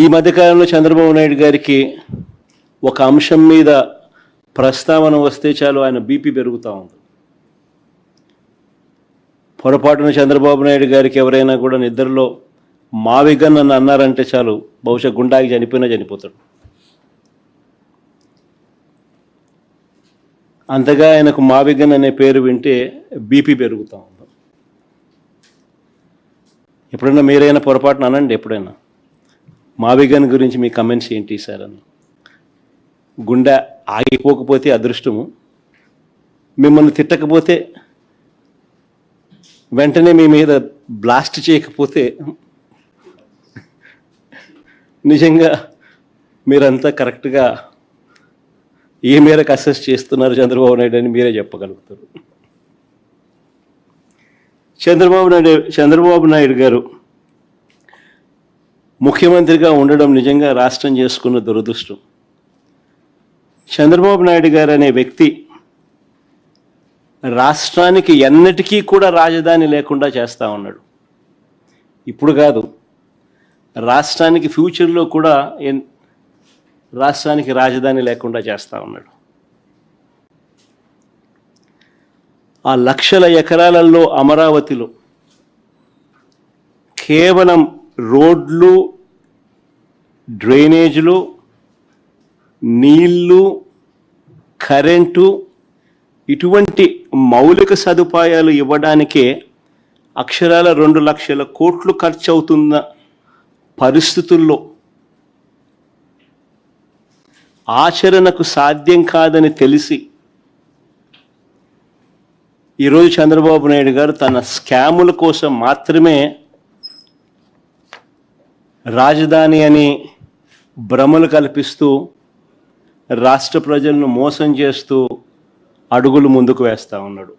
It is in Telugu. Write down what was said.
ఈ మధ్యకాలంలో చంద్రబాబు నాయుడు గారికి ఒక అంశం మీద ప్రస్తావన వస్తే చాలు ఆయన బీపీ పెరుగుతూ ఉంది. పొరపాటున చంద్రబాబు నాయుడు గారికి ఎవరైనా కూడా నిద్రలో మావిగన్ అని అన్నారంటే చాలు, బహుశా గుండాకి చనిపోయినా చనిపోతాడు. అంతగా ఆయనకు మావిగన్ అనే పేరు వింటే బీపీ పెరుగుతూ ఉంది. ఎప్పుడైనా మీరైనా పొరపాటున అనండి, ఎప్పుడైనా మావిగన్ గురించి మీ కమెంట్స్ ఏంటి సార్ అని. గుండె ఆగిపోకపోతే అదృష్టము, మిమ్మల్ని తిట్టకపోతే, వెంటనే మీ మీద బ్లాస్ట్ చేయకపోతే నిజంగా మీరంతా కరెక్ట్గా ఏ మేరకు అసెస్ చేస్తున్నారు చంద్రబాబు నాయుడు అని మీరే చెప్పగలుగుతారు. చంద్రబాబు నాయుడు గారు ముఖ్యమంత్రిగా ఉండడం నిజంగా రాష్ట్రం చేసుకున్న దురదృష్టం. చంద్రబాబు నాయుడు గారు అనే వ్యక్తి రాష్ట్రానికి ఎన్నటికీ కూడా రాజధాని లేకుండా చేస్తూ ఉన్నాడు. ఇప్పుడు కాదు, రాష్ట్రానికి ఫ్యూచర్లో కూడా రాష్ట్రానికి రాజధాని లేకుండా చేస్తూ ఉన్నాడు. ఆ లక్షల ఎకరాలలో అమరావతిలో కేవలం రోడ్లు, డ్రైనేజీలు, నీళ్ళు, కరెంటు ఇటువంటి మౌలిక సదుపాయాలు ఇవ్వడానికే అక్షరాల 2 లక్షల కోట్లు ఖర్చు అవుతున్న పరిస్థితుల్లో ఆచరణకు సాధ్యం కాదని తెలిసి ఈరోజు చంద్రబాబు నాయుడు గారు తన స్కాముల కోసం మాత్రమే రాజధాని అని భ్రమలు కల్పిస్తూ రాష్ట్ర ప్రజలను మోసం చేస్తూ అడుగులు ముందుకు వేస్తూ ఉన్నాడు.